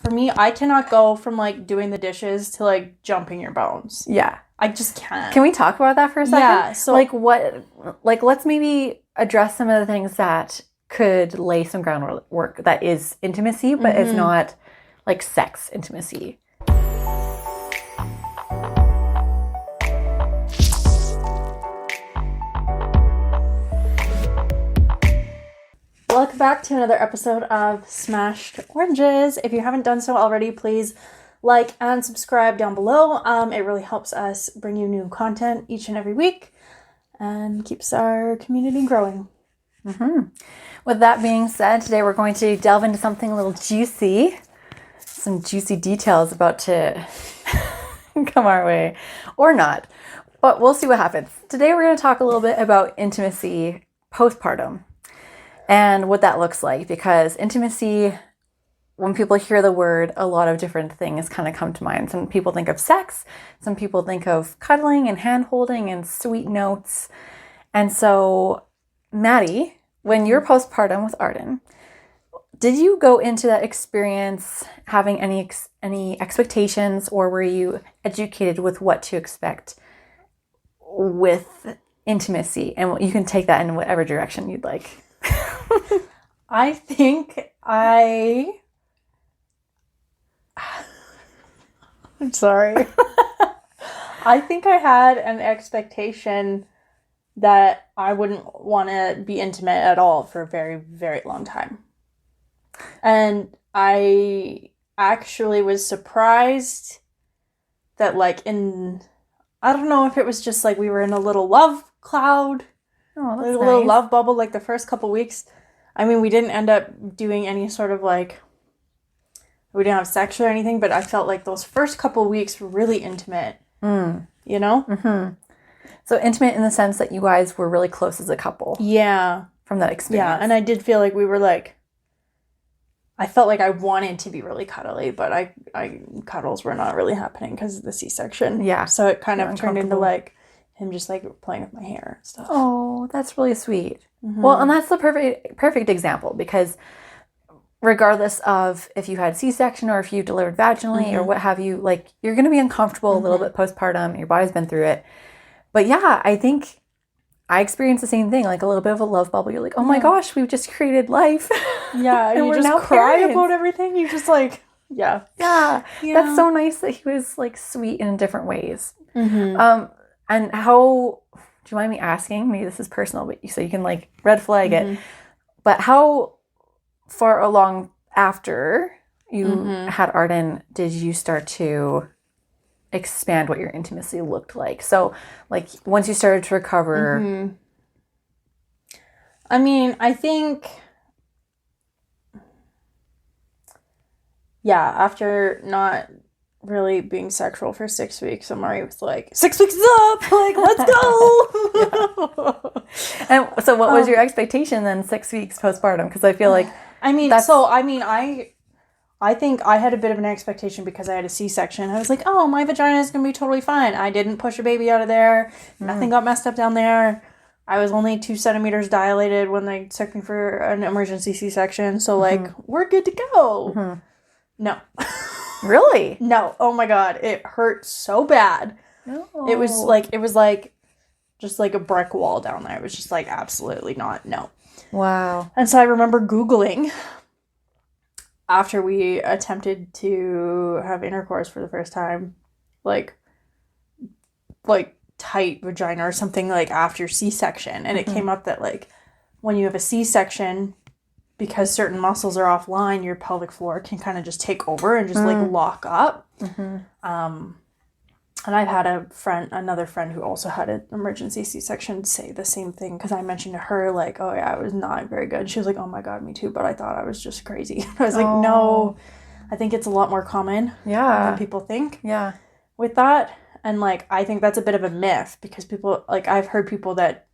for me, I cannot go from, like, doing the dishes to, like, jumping your bones. Yeah. I just can't. Can we talk about that for a second? Yeah. So, let's maybe address some of the things that could lay some groundwork that is intimacy, but is not, like, sex intimacy. Welcome back to another episode of Smashed Oranges. If you haven't done so already, please like and subscribe down below. It really helps us bring you new content each and every week and keeps our community growing. With that being said, today we're going to delve into something a little juicy. Some juicy details about to come our way or not, but we'll see what happens. Today we're going to talk a little bit about intimacy postpartum and what that looks like, because intimacy, when people hear the word, a lot of different things kind of come to mind. Some people think of sex, some people think of cuddling and hand holding and sweet notes. And so, Maddie, when you're postpartum with Arden, did you go into that experience having any expectations, or were you educated with what to expect with intimacy? And you can take that in whatever direction you'd like. I think I'm sorry. I think I had an expectation that I wouldn't want to be intimate at all for a very, very long time. And I actually was surprised that, like, I don't know if it was just like we were in a little love cloud. Oh, that's a nice. little love bubble, like the first couple weeks. I mean, we didn't end up doing any sort of, like, we didn't have sex or anything, but I felt like those first couple weeks were really intimate. You know? Mm-hmm. So intimate in the sense that you guys were really close as a couple. Yeah. From that experience. Yeah, and I did feel like we were, like, I felt like I wanted to be really cuddly, but cuddles were not really happening because of the C-section. Yeah. So it kind of turned into, like, him just, like, playing with my hair and stuff. Oh, that's really sweet. Well, and that's the perfect example, because regardless of if you had C-section or if you delivered vaginally or what have you, like, you're going to be uncomfortable a little bit postpartum. Your body's been through it. But yeah, I think I experienced the same thing, like a little bit of a love bubble. You're like, oh my gosh, we've just created life. Yeah, and you just cry about everything. You just, like, yeah. That's so nice that he was, like, sweet in different ways. And how, do you mind me asking? Maybe this is personal, but so you can, like, red flag it. But how far along after you had Arden did you start to expand what your intimacy looked like? So, like, once you started to recover. I mean, I think, yeah, after not really being sexual for 6 weeks, Amari was like, 6 weeks is up, like, let's go. And so what was your expectation then 6 weeks postpartum? Because I feel like I think I had a bit of an expectation because I had a C-section. I was like, oh, my vagina is going to be totally fine. I didn't push a baby out of there. Nothing got messed up down there. I was only 2 centimeters dilated when they took me for an emergency C-section. So, like, we're good to go. No. Really? No. Oh my God. It hurt so bad. No. It was like just like a brick wall down there. It was just like absolutely not. No. Wow. And so I remember Googling after we attempted to have intercourse for the first time, like tight vagina or something, like after C-section. And it came up that, like, when you have a C-section, because certain muscles are offline, your pelvic floor can kind of just take over and just like lock up. And I've had another friend who also had an emergency C-section say the same thing, because I mentioned to her, like, oh yeah, it was not very good. She was like, oh my God, me too, but I thought I was just crazy. I was like, no, I think it's a lot more common than people think with that. And, like, I think that's a bit of a myth, because people, like, I've heard people that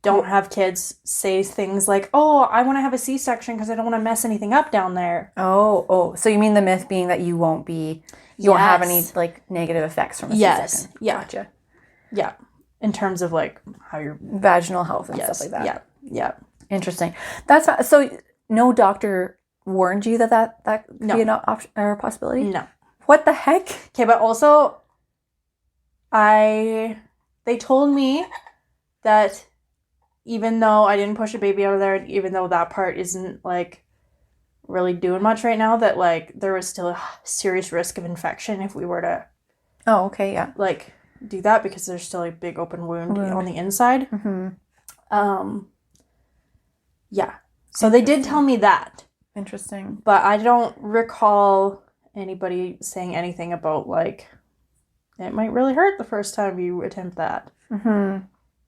don't have kids say things like, oh, I want to have a C-section because I don't want to mess anything up down there. Oh, so you mean the myth being that you won't have any, like, negative effects from a C-section? Yeah. Gotcha. Yeah. In terms of, like, how your vaginal health and stuff like that. Yeah. Interesting. That's not, so no doctor warned you that could No. be an option or a possibility? No. What the heck? Okay, but also, they told me that even though I didn't push a baby out of there, and even though that part isn't, like, really doing much right now, that, like, there was still a serious risk of infection if we were to, Oh, okay, yeah. like, do that, because there's still a big open wound on the inside. Yeah. So they did tell me that. Interesting. But I don't recall anybody saying anything about, like, it might really hurt the first time you attempt that.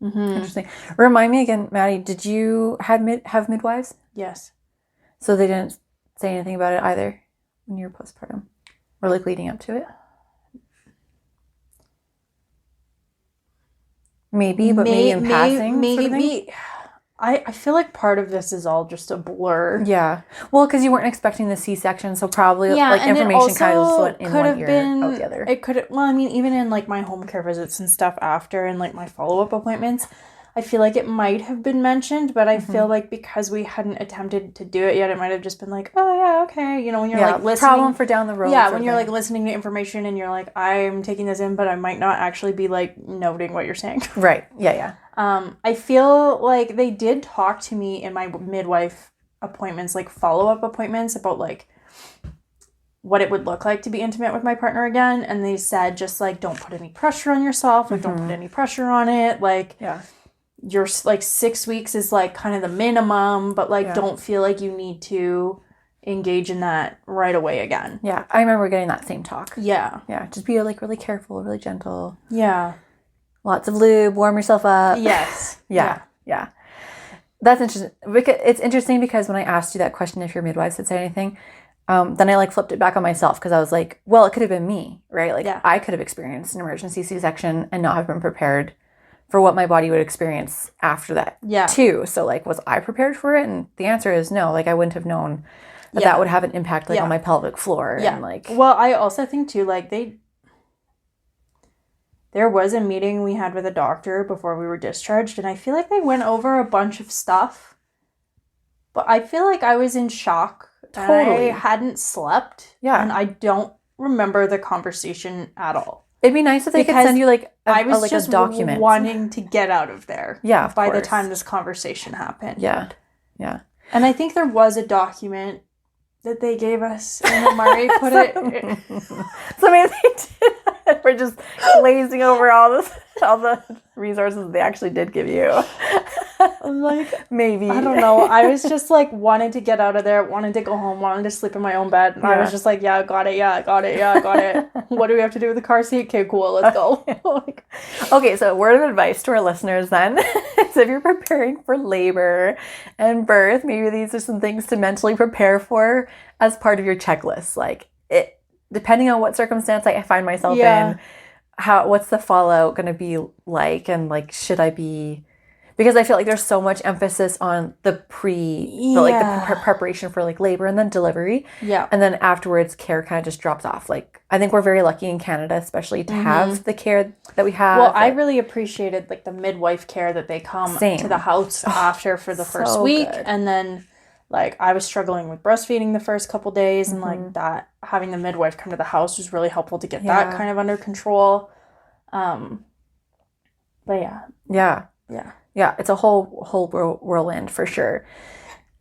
Interesting. Remind me again, Maddie, did you have midwives? Yes. So they didn't say anything about it either when you were postpartum? Or, like, leading up to it? Maybe, but maybe in passing? Maybe. I feel like part of this is all just a blur. Yeah. Well, because you weren't expecting the C-section, so probably, like, and information kind of just went in could one have ear, been, out the other. It could have, well, I mean, even in, like, my home care visits and stuff after, and, like, my follow-up appointments, I feel like it might have been mentioned, but I feel like because we hadn't attempted to do it yet, it might have just been like, oh, yeah, okay, you know, when you're, like, listening. Problem for down the road. Yeah, when you're, like, listening to information and you're like, I'm taking this in, but I might not actually be, like, noting what you're saying. Right, yeah. I feel like they did talk to me in my midwife appointments, like, follow-up appointments, about, like, what it would look like to be intimate with my partner again, and they said, just, like, don't put any pressure on yourself, like, don't put any pressure on it, like, your, like, 6 weeks is, like, kind of the minimum, but, like, don't feel like you need to engage in that right away again. Yeah, I remember getting that same talk. Yeah. Yeah, just be, like, really careful, really gentle. Yeah. Lots of lube, warm yourself up. Yes. Yeah. That's interesting. It's interesting because when I asked you that question, if your midwives had said anything, then I, like, flipped it back on myself, because I was like, well, it could have been me, right? Like, I could have experienced an emergency C-section and not have been prepared for what my body would experience after that too. So, like, was I prepared for it? And the answer is no. Like, I wouldn't have known that would have an impact, like, on my pelvic floor. And, like, well, I also think too, like, there was a meeting we had with a doctor before we were discharged, and I feel like they went over a bunch of stuff, but I feel like I was in shock. Totally. I hadn't slept. Yeah. And I don't remember the conversation at all. It'd be nice if they could send you, like, a document. Wanting to get out of there. Yeah, of by course. the time this conversation happened. Yeah. And I think there was a document that they gave us, and Mari put it. So maybe they did that. We're just glazing over all the resources they actually did give you. I'm like, maybe. I don't know. I was just, like, wanted to get out of there, wanted to go home, wanted to sleep in my own bed. And I was just like, yeah, got it. What do we have to do with the car seat? Okay, cool, let's go. Okay, so word of advice to our listeners then is, if you're preparing for labor and birth, maybe these are some things to mentally prepare for as part of your checklist. Like, it, depending on what circumstance I find myself in, what's the fallout going to be like, and, like, should I be... Because I feel like there's so much emphasis on the preparation for, like, labor and then delivery. Yeah. And then afterwards, care kind of just drops off. Like, I think we're very lucky in Canada, especially, to have the care that we have. Well, I really appreciated, like, the midwife care that they come to the house after for the first week. Good. And then, like, I was struggling with breastfeeding the first couple days. And, like, that, having the midwife come to the house was really helpful to get that kind of under control. But yeah, it's a whole whirlwind for sure.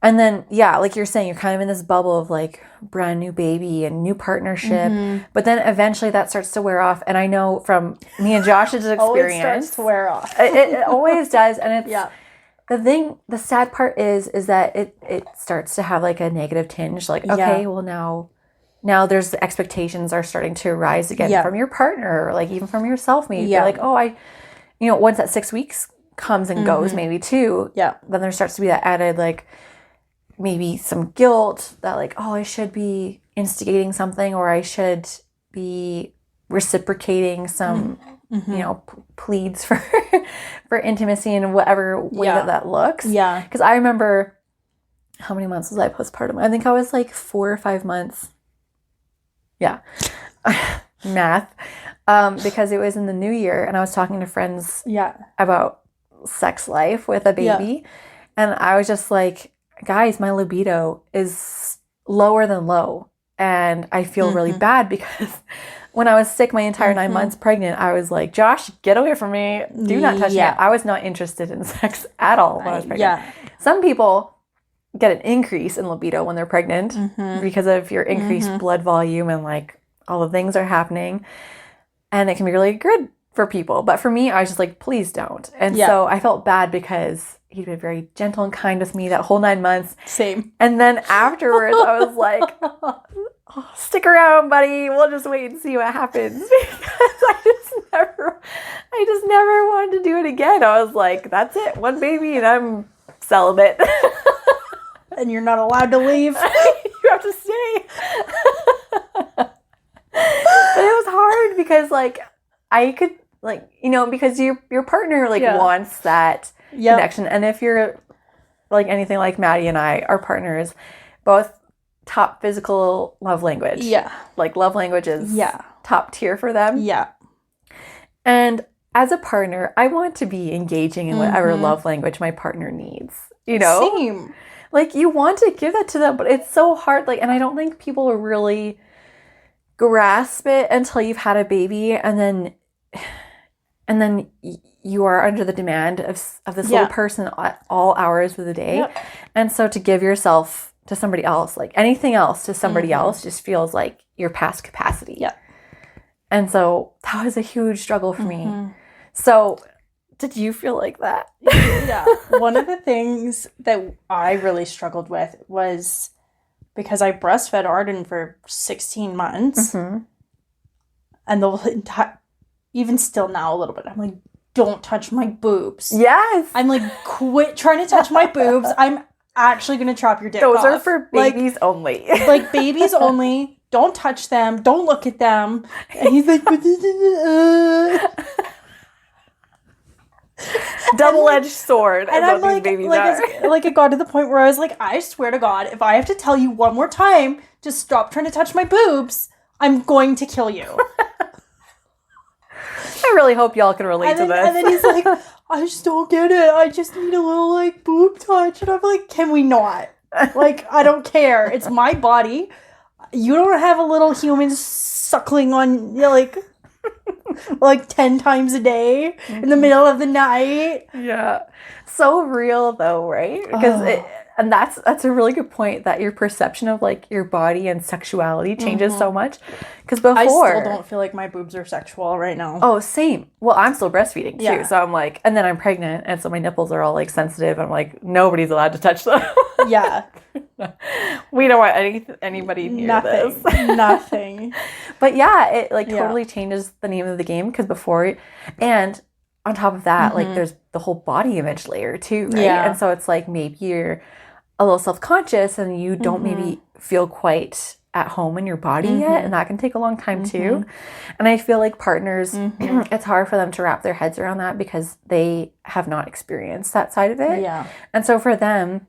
And then, like you're saying, you're kind of in this bubble of, like, brand new baby and new partnership. But then eventually that starts to wear off. And I know from me and Josh's experience, always starts to wear off. it always does. And it's the sad part is that it starts to have, like, a negative tinge. Like, okay, well, now there's the expectations are starting to rise again from your partner, or, like, even from yourself. Maybe you're like, oh, once that 6 weeks comes and goes, maybe too, then there starts to be that added, like, maybe some guilt that, like, oh, I should be instigating something, or I should be reciprocating some pleads for intimacy in whatever way that looks. Because I remember, how many months was I postpartum? I think I was, like, 4 or 5 months. Math. Because it was in the new year, and I was talking to friends about sex life with a baby, and I was just like, guys, my libido is, lower than low. And I feel really bad because when I was sick my entire 9 months pregnant, I was like, Josh, get away from me. Do not touch me. I was not interested in sex at all when I was pregnant. Yeah. Some people get an increase in libido when they're pregnant because of your increased blood volume and like all the things are happening. And it can be really good for people. But for me, I was just like, please don't. And so I felt bad because he'd been very gentle and kind with me that whole 9 months. Same. And then afterwards, I was like, oh, stick around, buddy. We'll just wait and see what happens. Because I just never wanted to do it again. I was like, that's it. One baby and I'm celibate. And you're not allowed to leave. You have to stay. But it was hard because like I could like, you know, because your partner like wants that connection. And if you're like anything like Maddie and I, our partners, both top physical love language. Yeah. Like love language is top tier for them. Yeah. And as a partner, I want to be engaging in whatever love language my partner needs. You know? Same. Like you want to give that to them, but it's so hard. Like, and I don't think people really grasp it until you've had a baby and then you are under the demand of this little person at all hours of the day. Yep. And so to give yourself to somebody else, like anything else to somebody else just feels like you're past capacity. Yeah. And so that was a huge struggle for me. So did you feel like that? Yeah. One of the things that I really struggled with was because I breastfed Arden for 16 months. And the entire, even still now a little bit, I'm like, don't touch my boobs. Yes. I'm like, quit trying to touch my boobs. I'm actually going to chop your dick off. Those are for babies only. Like babies only. Don't touch them. Don't look at them. And he's like, double-edged sword. And I'm like, it got to the point where I was like, I swear to God, if I have to tell you one more time to stop trying to touch my boobs, I'm going to kill you. I really hope y'all can relate to this. And then he's like, I just don't get it. I just need a little like boob touch. And I'm like, can we not? Like, I don't care. It's my body. You don't have a little human suckling on, you know, like 10 times a day in the middle of the night. Yeah. So real though, right? Because and that's a really good point that your perception of like your body and sexuality changes so much. Because before, I still don't feel like my boobs are sexual right now. Oh, same. Well, I'm still breastfeeding too. So I'm like, and then I'm pregnant and so my nipples are all like sensitive. I'm like, nobody's allowed to touch them. Yeah. We don't want anybody near this. Nothing. But yeah, it like totally changes the name of the game because before, and on top of that, like there's the whole body image layer too, right? Yeah. And so it's like maybe you're a little self-conscious and you don't maybe feel quite at home in your body yet, and that can take a long time too. And I feel like partners, it's hard for them to wrap their heads around that because they have not experienced that side of it. Yeah. And so for them,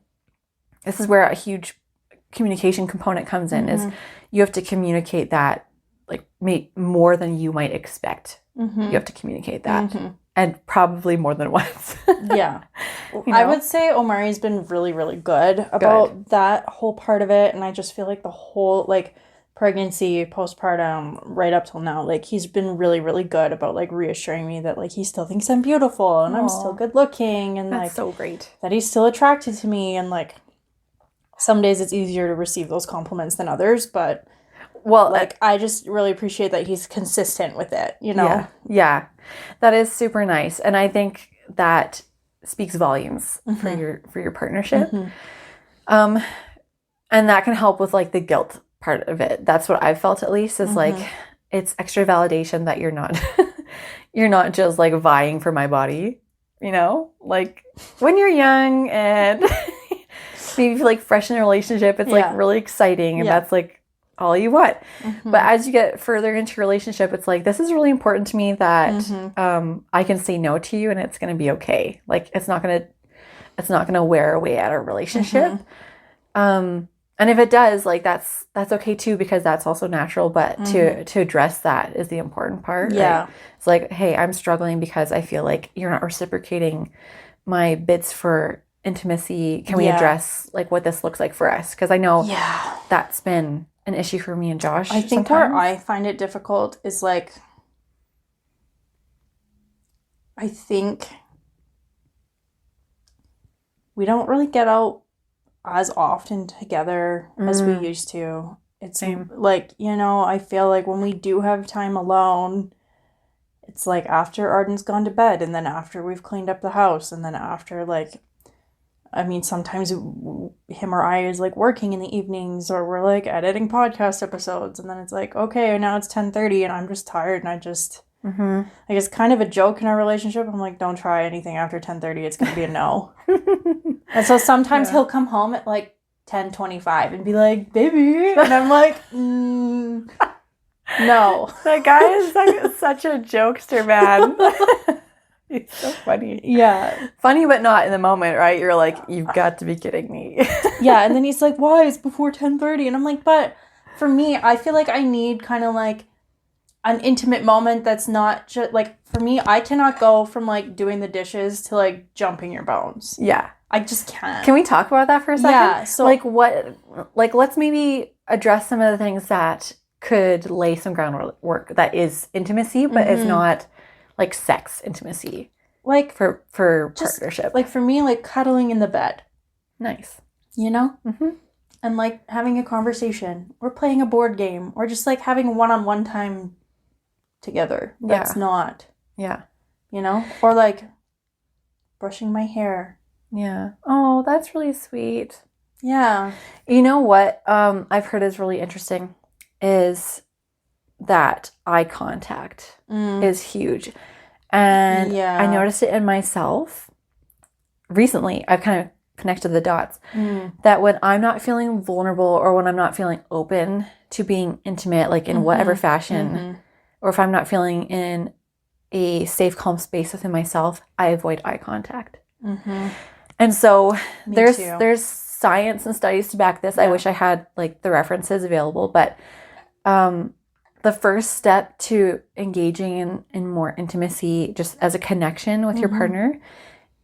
this is where a huge communication component comes in, is you have to communicate that like more than you might expect. You have to communicate that. And probably more than once. Yeah. You know? I would say Omari's been really, really good about that whole part of it. And I just feel like the whole, like, pregnancy, postpartum, right up till now, like, he's been really, really good about, like, reassuring me that, like, he still thinks I'm beautiful and I'm still good looking. And, that's like, so great. That he's still attracted to me. And, like, some days it's easier to receive those compliments than others. But, well, like, I just really appreciate that he's consistent with it, you know? Yeah. That is super nice. And I think that speaks volumes for your partnership. And that can help with like the guilt part of it. That's what I've felt, at least, is like it's extra validation that you're not just like vying for my body, you know? Like when you're young and maybe like fresh in a relationship, it's like really exciting and that's like all you want. But as you get further into your relationship, it's like, this is really important to me that I can say no to you and it's going to be okay. Like it's not going to wear away at our relationship. And if it does, like that's okay too, because that's also natural, but to address that is the important part. Yeah. Right? It's like, hey, I'm struggling because I feel like you're not reciprocating my bits for intimacy can we address like what this looks like for us? Because I know that's been an issue for me and Josh. I think where I find it difficult is like, I think we don't really get out as often together as we used to. It's like, you know, I feel like when we do have time alone, it's like after Arden's gone to bed, and then after we've cleaned up the house, and then after, like, I mean, sometimes him or I is like working in the evenings, or we're like editing podcast episodes, and then it's like, okay, now it's 10:30 and I'm just tired, and I just like, it's kind of a joke in our relationship. I'm like, don't try anything after 10:30, it's gonna be a no. And so sometimes he'll come home at like 10:25 and be like, baby, and I'm like, no. That guy is like such a jokester, man. He's so funny. Yeah. Funny, but not in the moment, right? You're like, you've got to be kidding me. Yeah, and then he's like, why? It's before 10:30. And I'm like, but for me, I feel like I need kind of like an intimate moment that's not just, like, for me, I cannot go from, like, doing the dishes to, like, jumping your bones. Yeah. I just can't. Can we talk about that for a second? Yeah. So, like, let's maybe address some of the things that could lay some groundwork that is intimacy, but is not, like, sex intimacy. Like, for partnership. Like, for me, like, cuddling in the bed. Nice. You know? And, like, having a conversation, or playing a board game, or just, like, having one-on-one time together. That's not. Yeah. You know? Or, like, brushing my hair. Yeah. Oh, that's really sweet. Yeah. You know what I've heard is really interesting is that eye contact is huge. And I noticed it in myself recently. I've kind of connected the dots that when I'm not feeling vulnerable, or when I'm not feeling open to being intimate, like in whatever fashion, or if I'm not feeling in a safe, calm space within myself, I avoid eye contact. And so there's science and studies to back this. I wish I had like the references available, but the first step to engaging in more intimacy, just as a connection with your partner,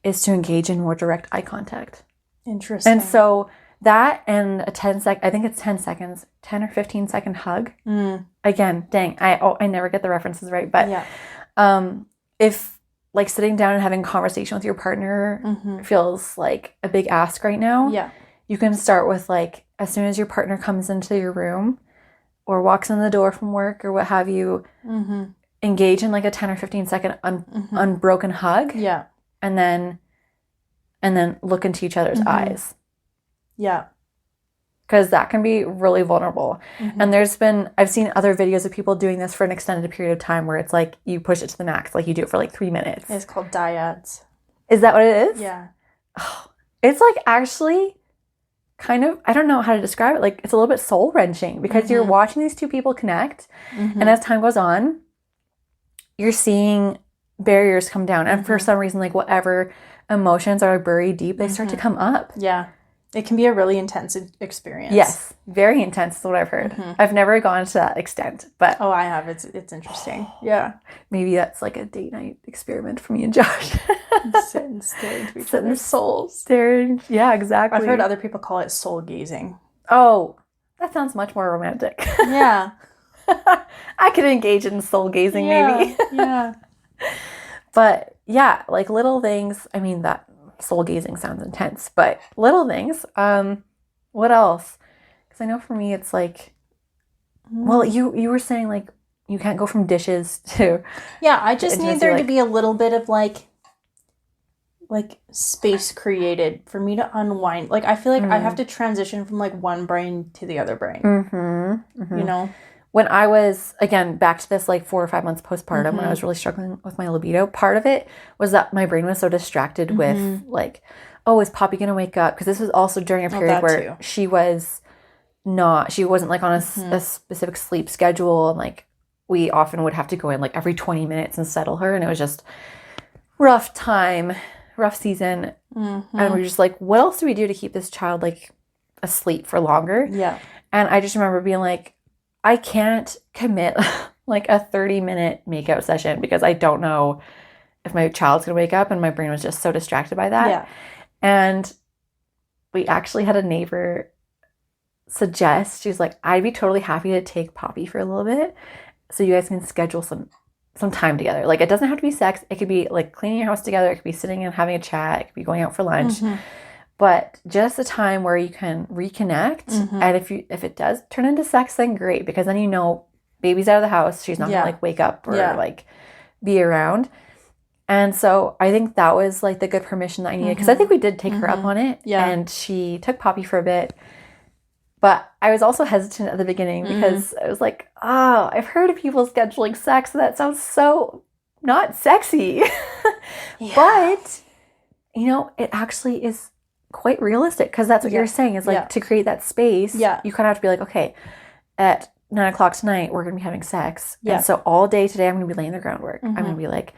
is to engage in more direct eye contact. Interesting. And so that, and a 10 or 15 second hug. Again, dang, I never get the references right, but if like sitting down and having a conversation with your partner feels like a big ask right now, you can start with, like, as soon as your partner comes into your room or walks in the door from work or what have you, engage in like a 10 or 15 second unbroken hug. Yeah. And then look into each other's eyes. Yeah. Because that can be really vulnerable. And I've seen other videos of people doing this for an extended period of time, where it's like you push it to the max, like you do it for like 3 minutes. It's called dyads. Is that what it is? Yeah. Oh, it's like actually kind of, I don't know how to describe it. Like, it's a little bit soul wrenching, because you're watching these two people connect. And as time goes on, you're seeing barriers come down. And for some reason, like whatever emotions are buried deep, they start to come up. Yeah. It can be a really intense experience. Yes, very intense is what I've heard. I've never gone to that extent, but I have. It's interesting. Yeah, maybe that's like a date night experiment for me and Josh. Sit and stare into each other's souls. Yeah, exactly. I've heard other people call it soul gazing. Oh, that sounds much more romantic. Yeah, I could engage in soul gazing, maybe. Yeah, but yeah, like little things. I mean, that soul gazing sounds intense, but little things. What else? Because I know for me, it's like, well, you were saying like you can't go from dishes to. Yeah, I just need there to be a little bit of like space created for me to unwind. Like, I feel like I have to transition from like one brain to the other brain. You know. When I was, again, back to this like 4 or 5 months postpartum, when I was really struggling with my libido, part of it was that my brain was so distracted with like, oh, is Poppy going to wake up? Because this was also during a period where she wasn't like on a specific sleep schedule. And like, we often would have to go in like every 20 minutes and settle her. And it was just rough season. And we're just like, what else do we do to keep this child like asleep for longer? Yeah. And I just remember being like, I can't commit like a 30-minute makeout session because I don't know if my child's going to wake up, and my brain was just so distracted by that. Yeah. And we actually had a neighbor suggest, she's like, I'd be totally happy to take Poppy for a little bit so you guys can schedule some time together. Like, it doesn't have to be sex. It could be like cleaning your house together. It could be sitting and having a chat. It could be going out for lunch. But just a time where you can reconnect. And if it does turn into sex, then great, because then baby's out of the house. She's not gonna like wake up or like be around. And so I think that was like the good permission that I needed, because I think we did take her up on it. And she took Poppy for a bit. But I was also hesitant at the beginning because I was like, oh, I've heard of people scheduling sex. That sounds so not sexy. But, it actually is quite realistic, because that's what you're saying is like to create that space. You kind of have to be like, okay, at 9 o'clock tonight, we're going to be having sex. And so all day today, I'm going to be laying the groundwork. I'm going to be like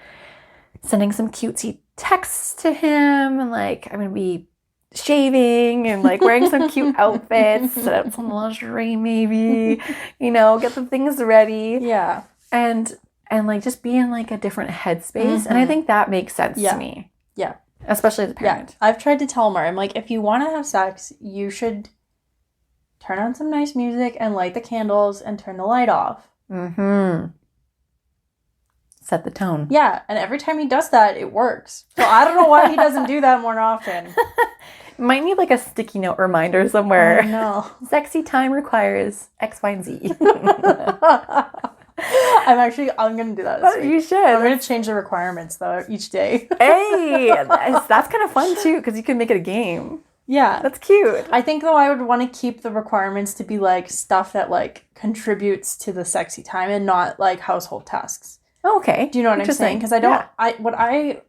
sending some cutesy texts to him. And like, I'm going to be shaving and like wearing some cute outfits, set up some lingerie maybe, get the things ready. And like just be in like a different headspace. And I think that makes sense to me. Especially as a parent. I've tried to tell Mar, I'm like, if you want to have sex, you should turn on some nice music and light the candles and turn the light off. Set the tone. Yeah, and every time he does that, it works. So I don't know why he doesn't do that more often. Might need like a sticky note reminder somewhere. No. Sexy time requires X, Y, and Z. I'm going to do that this week. You should. I'm going to change the requirements, though, each day. Hey, that's kind of fun, too, because you can make it a game. Yeah. That's cute. I think, though, I would want to keep the requirements to be, like, stuff that, like, contributes to the sexy time and not, like, household tasks. Okay. Do you know what I'm saying? Because what I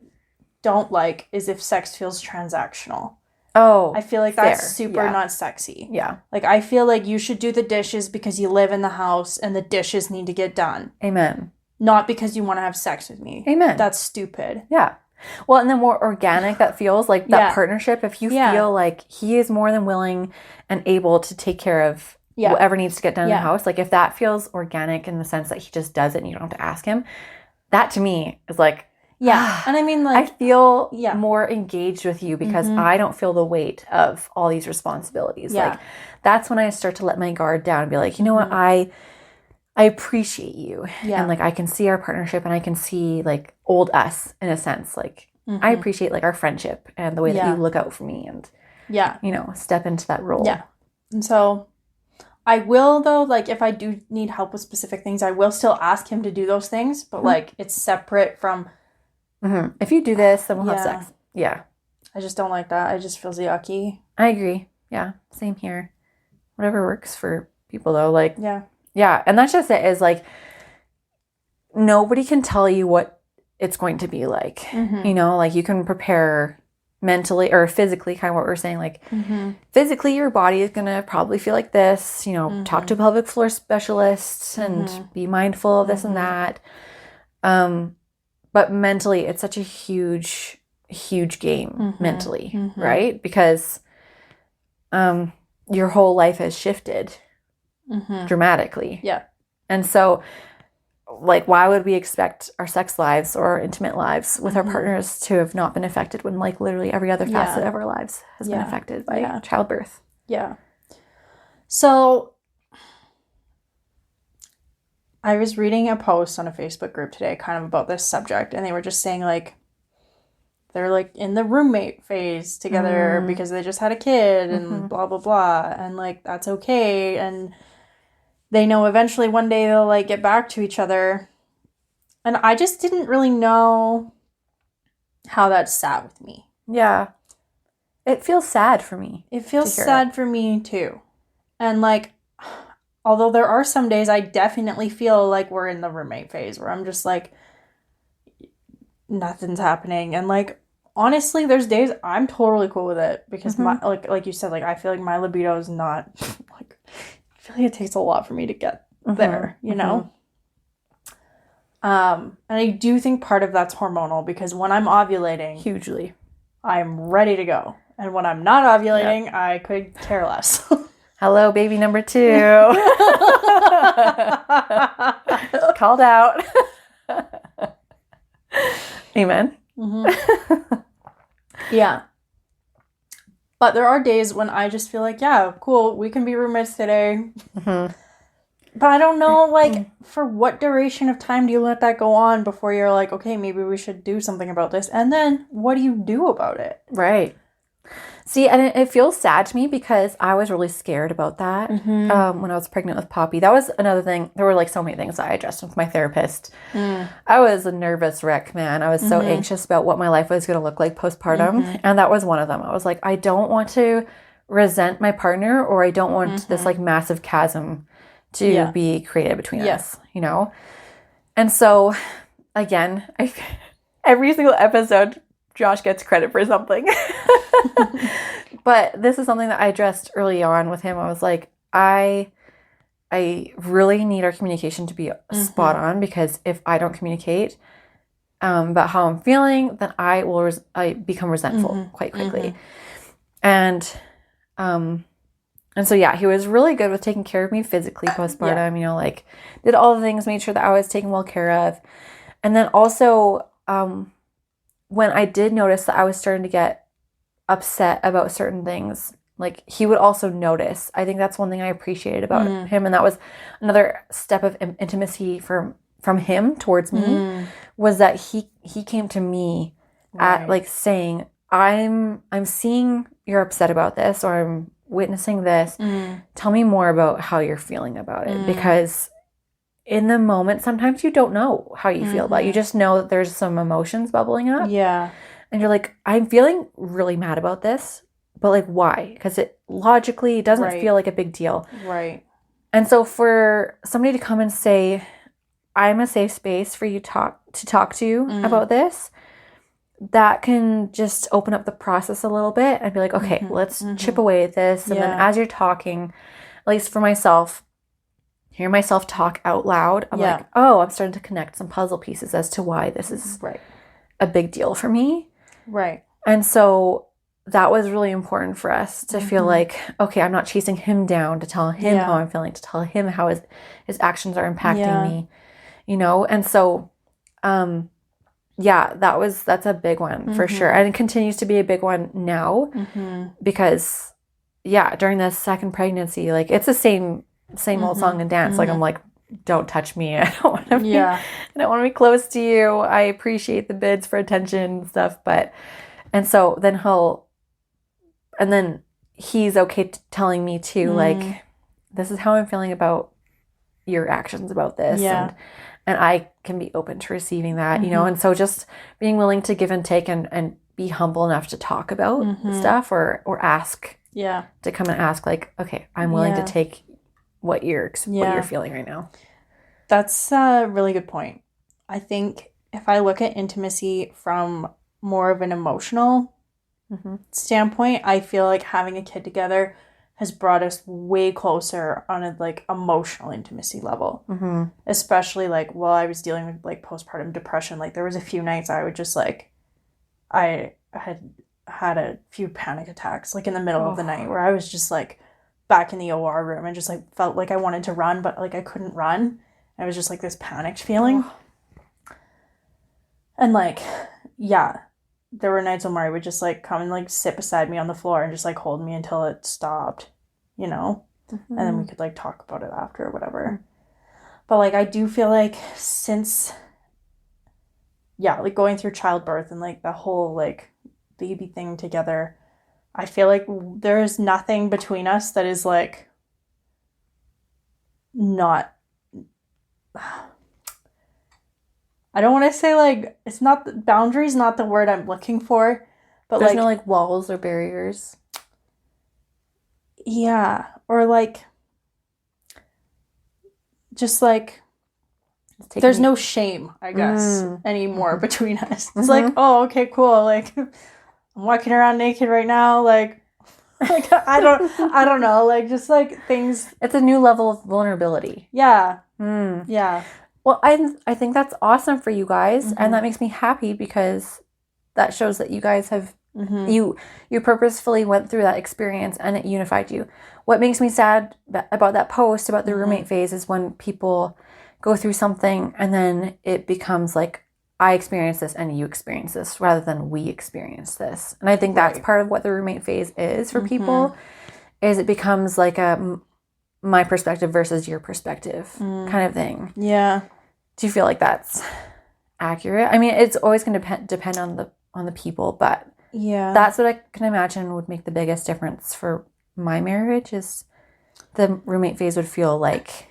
don't like is if sex feels transactional. Oh, I feel like that's super not sexy. Yeah. Like, I feel like you should do the dishes because you live in the house and the dishes need to get done. Amen. Not because you want to have sex with me. Amen. That's stupid. Yeah. Well, and the more organic that feels, like that partnership, if you feel like he is more than willing and able to take care of whatever needs to get done in the house, like if that feels organic in the sense that he just does it and you don't have to ask him, that to me is like, and I mean, like, I feel more engaged with you because I don't feel the weight of all these responsibilities. Like, that's when I start to let my guard down and be like, you know what, I appreciate you. And like, I can see our partnership and I can see like old us in a sense. Like, I appreciate like our friendship and the way that you look out for me and, step into that role. Yeah. And so I will, though, like, if I do need help with specific things, I will still ask him to do those things. But like, it's separate from... If you do this, then we'll have sex. Yeah. I just don't like that. It just feels yucky. I agree. Yeah. Same here. Whatever works for people, though. Like, yeah. And that's just it, is like, nobody can tell you what it's going to be like. Like, you can prepare mentally or physically, kind of what we're saying. Like, physically, your body is going to probably feel like this. Talk to a pelvic floor specialist and be mindful of this and that. But mentally, it's such a huge, huge game mentally, right? Because your whole life has shifted dramatically. Yeah. And so, like, why would we expect our sex lives or our intimate lives with our partners to have not been affected when, like, literally every other facet of our lives has been affected by childbirth? Yeah. So... I was reading a post on a Facebook group today kind of about this subject, and they were just saying, like, they're, like, in the roommate phase together because they just had a kid and blah, blah, blah, and, like, that's okay, and they know eventually one day they'll, like, get back to each other, and I just didn't really know how that sat with me. Yeah. It feels sad for me. It feels sad for me, too. And, like... Although there are some days I definitely feel like we're in the roommate phase where I'm just like, nothing's happening. And like, honestly, there's days I'm totally cool with it because my, like you said, like, I feel like my libido is not like, I feel like it takes a lot for me to get there, you know? And I do think part of that's hormonal because when I'm ovulating, hugely, I'm ready to go. And when I'm not ovulating, I could care less. Hello, baby number 2. Called out. Amen. Yeah. But there are days when I just feel like, yeah, cool, we can be roommates today. Mm-hmm. But I don't know, like, for what duration of time do you let that go on before you're like, okay, maybe we should do something about this? And then what do you do about it? Right. See, and it feels sad to me because I was really scared about that when I was pregnant with Poppy. That was another thing. There were like so many things that I addressed with my therapist. I was a nervous wreck, man. I was so anxious about what my life was going to look like postpartum. And that was one of them. I was like, I don't want to resent my partner, or I don't want this like massive chasm to be created between us, you know? And so, again, every single episode, Josh gets credit for something. But this is something that I addressed early on with him. I was like, I really need our communication to be spot on, because if I don't communicate about how I'm feeling, then I become resentful quite quickly. And so, yeah, he was really good with taking care of me physically postpartum, you know, like did all the things, made sure that I was taken well care of. And then also, when I did notice that I was starting to get upset about certain things, like he would also notice. I think that's one thing I appreciated about him. And that was another step of intimacy from him towards me, was that he came to me at like saying, I'm seeing you're upset about this, or I'm witnessing this. Tell me more about how you're feeling about it. Because in the moment, sometimes you don't know how you feel about it. You just know that there's some emotions bubbling up. Yeah. And you're like, I'm feeling really mad about this, but like, why? Because it logically doesn't feel like a big deal. Right. And so for somebody to come and say, I'm a safe space for you to talk to about this, that can just open up the process a little bit and be like, okay, let's chip away at this. And then as you're talking, at least for myself, hear myself talk out loud. I'm like, oh, I'm starting to connect some puzzle pieces as to why this is a big deal for me. Right. And so that was really important for us to feel like, okay, I'm not chasing him down to tell him how I'm feeling, to tell him how his actions are impacting me, you know? And so, that's a big one for sure. And it continues to be a big one now because during the second pregnancy, like it's the same old song and dance. Like I'm like, don't touch me. I don't want to be, I don't want to be close to you. I appreciate the bids for attention and stuff, and so then he's okay telling me too, like, this is how I'm feeling about your actions about this. And I can be open to receiving that, you know? And so just being willing to give and take and be humble enough to talk about stuff or ask, to come and ask, like, okay, I'm willing to take what you're feeling right now. That's a really good point. I think if I look at intimacy from more of an emotional standpoint, I feel like having a kid together has brought us way closer on a like emotional intimacy level. Especially like while I was dealing with like postpartum depression, like there was a few nights I would just like, I had a few panic attacks like in the middle of the night where I was just like back in the OR room and just like felt like I wanted to run, but like I couldn't run. I was just like this panicked feeling. And like, there were nights when Mari would just like come and like sit beside me on the floor and just like hold me until it stopped, you know? And then we could like talk about it after or whatever. But like, I do feel like since, like going through childbirth and like the whole like baby thing together, I feel like there is nothing between us that is like not, I don't want to say like, it's not, boundaries not the word I'm looking for, but there's like, no like walls or barriers. Yeah. Or like, just like, there's no shame, I guess, anymore between us. It's like, oh, okay, cool. Like, I'm walking around naked right now. Like I don't know. Like, just like things. It's a new level of vulnerability. Yeah. Yeah. Well, I think that's awesome for you guys. And that makes me happy because that shows that you guys have, you purposefully went through that experience and it unified you. What makes me sad about that post about the roommate phase is when people go through something and then it becomes like I experience this and you experience this rather than we experience this. And I think that's part of what the roommate phase is for people, is it becomes like a my perspective versus your perspective kind of thing. Yeah. Do you feel like that's accurate? I mean, it's always going to depend on the people, but yeah, that's what I can imagine would make the biggest difference for my marriage, is the roommate phase would feel like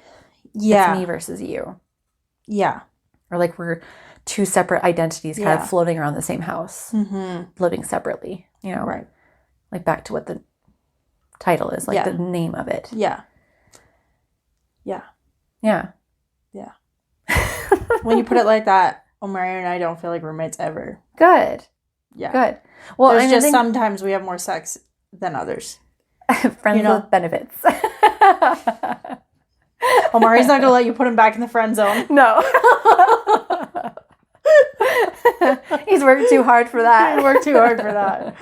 it's me versus you. Yeah. Or like we're two separate identities kind of floating around the same house, living separately, you know? Right. Like back to what the title is, like the name of it. Yeah. Yeah. Yeah. Yeah. When you put it like that, Omari and I don't feel like roommates ever. Good. Yeah. Good. Well, there's just sometimes we have more sex than others. Friends with benefits. Omari's not going to let you put him back in the friend zone. No. He's worked too hard for that. He worked too hard for that.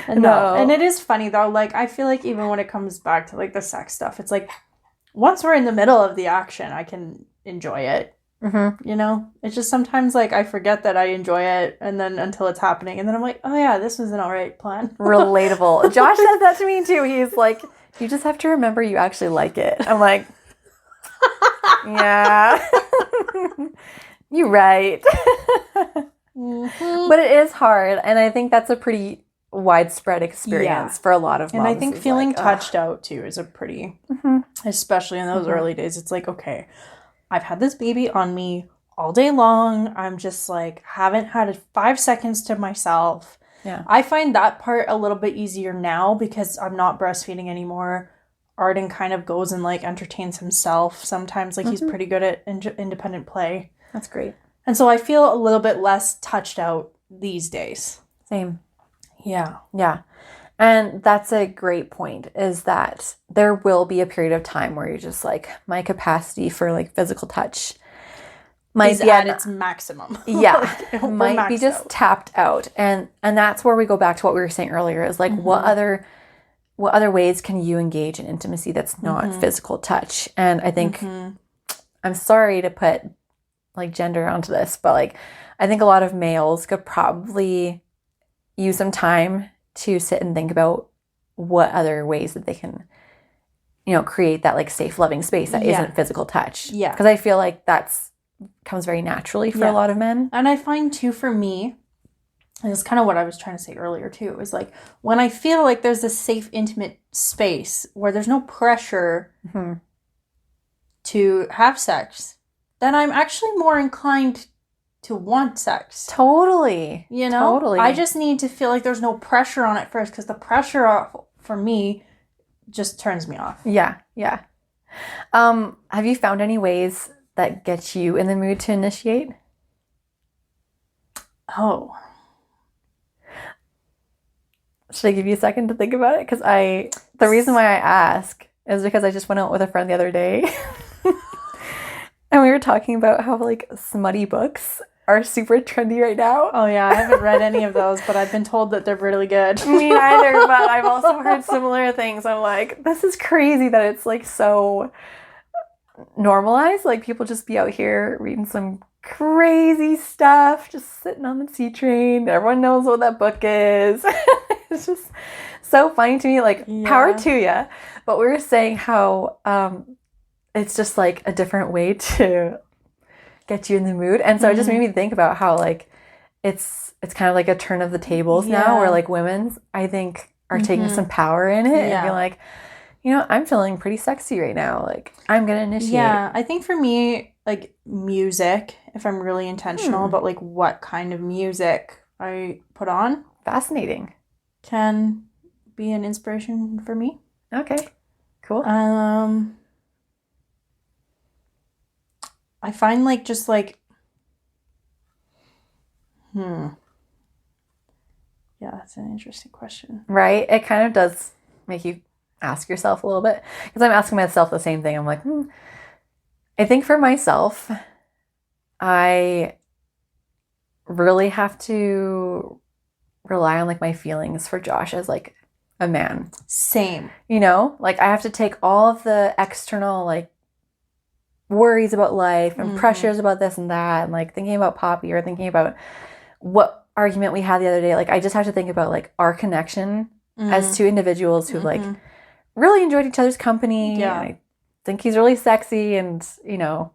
No. And it is funny, though. Like, I feel like even when it comes back to, like, the sex stuff, it's like, once we're in the middle of the action, I can enjoy it. You know? It's just sometimes, like, I forget that I enjoy it, and then until it's happening, and then I'm like, oh, yeah, this was an all right plan. Relatable. Josh says that to me, too. He's like, you just have to remember you actually like it. I'm like, yeah. You're right. But it is hard, and I think that's a pretty widespread experience for a lot of moms. And I think feeling touched out, too, is a pretty, especially in those early days, it's like, okay, I've had this baby on me all day long. I'm just like, haven't had 5 seconds to myself. Yeah. I find that part a little bit easier now because I'm not breastfeeding anymore. Arden kind of goes and like entertains himself sometimes. Like he's pretty good at independent play. That's great. And so I feel a little bit less touched out these days. Same. Yeah. Yeah. And that's a great point, is that there will be a period of time where you're just like, my capacity for like physical touch might be at its maximum. Yeah. Like, might be just tapped out. And that's where we go back to what we were saying earlier, is like, what other ways can you engage in intimacy that's not physical touch? And I think, I'm sorry to put like gender onto this, but like, I think a lot of males could probably use some time to sit and think about what other ways that they can, you know, create that like safe, loving space that isn't physical touch. Yeah. Because I feel like that's comes very naturally for a lot of men. And I find too, for me, and it's kind of what I was trying to say earlier too, is like when I feel like there's a safe, intimate space where there's no pressure to have sex, then I'm actually more inclined to want sex. Totally. You know? Totally. I just need to feel like there's no pressure on it first, because the pressure for me just turns me off. Yeah. Yeah. Have you found any ways that get you in the mood to initiate? Oh. Should I give you a second to think about it? Because the reason why I ask is because I just went out with a friend the other day. And we were talking about how like smutty books are super trendy right now. Oh yeah, I haven't read any of those, but I've been told that they're really good. Me neither, but I've also heard similar things. I'm like, this is crazy that it's like so normalized. Like people just be out here reading some crazy stuff, just sitting on the C train. Everyone knows what that book is. It's just so funny to me. Like, power to you. But we were saying how it's just like a different way to get you in the mood. And so it just made me think about how like it's kind of like a turn of the tables now, where like women's, I think, are taking some power in it and being like, you know, I'm feeling pretty sexy right now. Like, I'm going to initiate. Yeah, I think for me, like music, if I'm really intentional about like what kind of music I put on. Fascinating. Can be an inspiration for me. Okay, cool. I find like just like, yeah, that's an interesting question. Right? It kind of does make you ask yourself a little bit, because I'm asking myself the same thing. I'm like, I think for myself, I really have to rely on like my feelings for Josh as like a man. Same. You know, like I have to take all of the external like worries about life and pressures about this and that, and like thinking about Poppy or thinking about what argument we had the other day, like I just have to think about like our connection as two individuals who like really enjoyed each other's company. Yeah. And I think he's really sexy, and you know,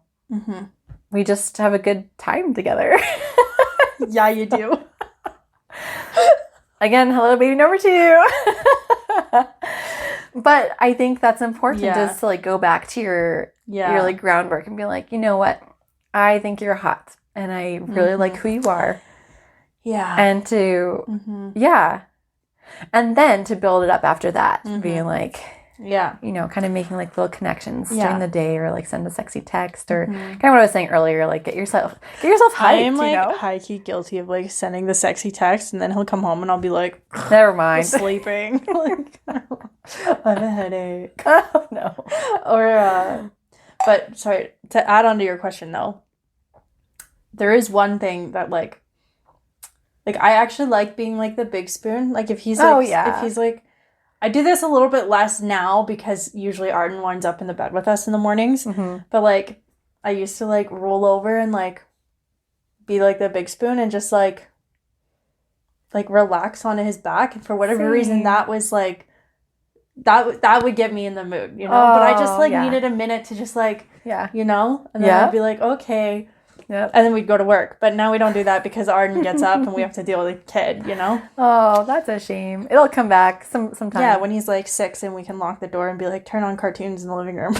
we just have a good time together. Yeah, you do. Again, hello, baby number 2. But I think that's important just to like go back to your like groundwork and be like, you know what? I think you're hot and I really like who you are. Yeah. And to, and then to build it up after that, being like, you know, kind of making like little connections during the day, or like send a sexy text, or kind of what I was saying earlier, like get yourself hyped. I am like you know? high-key guilty of like sending the sexy text, and then he'll come home and I'll be like, never mind, sleeping. Like, I have a headache. Oh no. Or but sorry, to add on to your question though, there is one thing that like I actually like being like the big spoon. Like if he's like, if he's like, I do this a little bit less now because usually Arden winds up in the bed with us in the mornings. But like I used to like roll over and like be like the big spoon and just like relax on his back. And for whatever reason, that was like, that would get me in the mood, you know? But I just like needed a minute to just like, you know? And then I'd be like, okay. Yep. And then we'd go to work. But now we don't do that because Arden gets up and we have to deal with a kid, you know? Oh, that's a shame. It'll come back sometime. Yeah, when he's like 6 and we can lock the door and be like, turn on cartoons in the living room.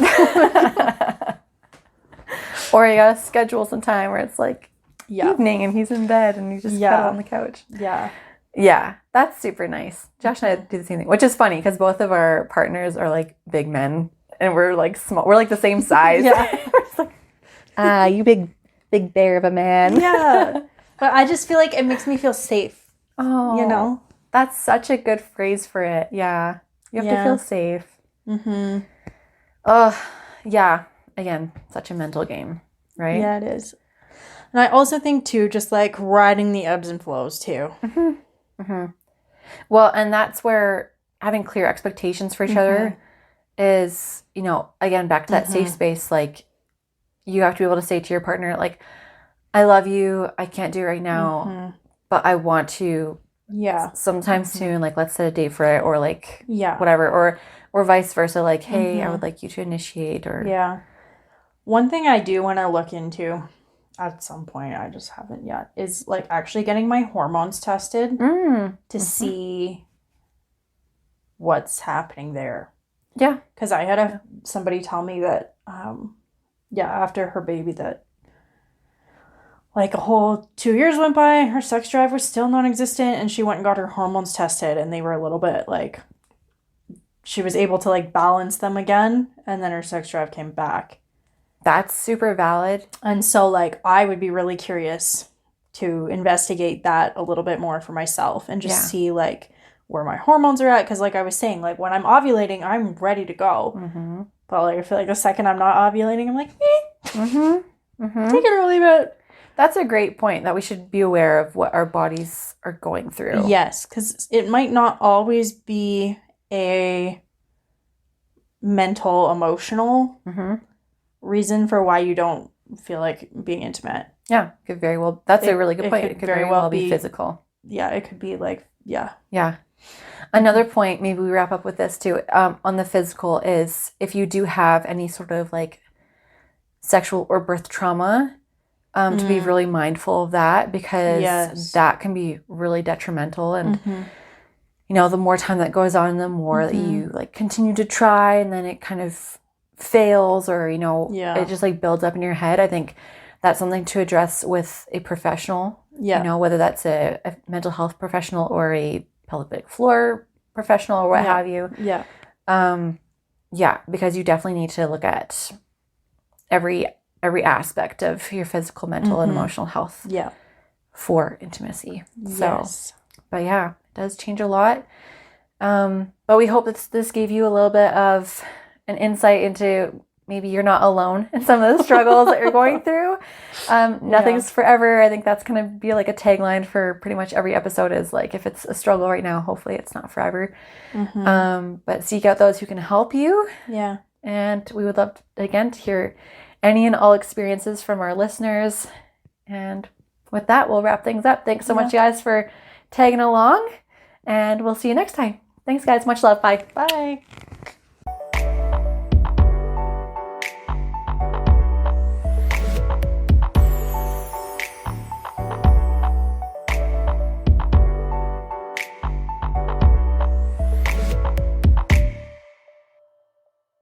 Or you gotta schedule some time where it's like evening and he's in bed and you just cuddle on the couch. Yeah. Yeah, that's super nice. Josh and I do the same thing, which is funny because both of our partners are like big men and we're like small. We're like the same size. We're just like, you big bear of a man. Yeah. But I just feel like it makes me feel safe. Oh, you know? That's such a good phrase for it. Yeah. You have to feel safe. Yeah. Again, such a mental game, right? Yeah, it is. And I also think too, just like riding the ebbs and flows too. Well, and that's where having clear expectations for each other is, you know, again, back to that safe space. Like, you have to be able to say to your partner, like, I love you. I can't do it right now, but I want to sometime soon. Like, let's set a date for it, or like, whatever, or vice versa. Like, hey, I would like you to initiate, or one thing I do want to look into at some point, I just haven't yet, is like actually getting my hormones tested to see what's happening there. Yeah. Because I had somebody tell me that, after her baby, that like a whole 2 years went by, her sex drive was still non-existent, and she went and got her hormones tested, and they were a little bit like, she was able to like balance them again, and then her sex drive came back. That's super valid. And so, like, I would be really curious to investigate that a little bit more for myself and just see, like, where my hormones are at. Because, like I was saying, like, when I'm ovulating, I'm ready to go. But, like, I feel like the second I'm not ovulating, I'm like, take it or leave it. That's a great point, that we should be aware of what our bodies are going through. Yes, because it might not always be a mental, emotional reason for why you don't feel like being intimate. Yeah, could very well. That's a really good point. It could very well be physical. Yeah, it could be like, yeah. Another point, maybe we wrap up with this too, on the physical, is if you do have any sort of like sexual or birth trauma, to be really mindful of that, because that can be really detrimental. And you know, the more time that goes on, the more that you like continue to try, and then it kind of fails, or you know, it just like builds up in your head. I think that's something to address with a professional, you know, whether that's a mental health professional or a pelvic floor professional or what have you. Because you definitely need to look at every aspect of your physical, mental, and emotional health for intimacy. So, but yeah, it does change a lot. But we hope that this gave you a little bit of an insight into maybe you're not alone in some of the struggles that you're going through. Nothing's forever. I think that's going to be like a tagline for pretty much every episode, is like, if it's a struggle right now, hopefully it's not forever. But seek out those who can help you. And we would love to, again, to hear any and all experiences from our listeners. And with that, we'll wrap things up. Thanks so much, guys, for tagging along, and we'll see you next time. Thanks, guys. Much love. Bye. Bye.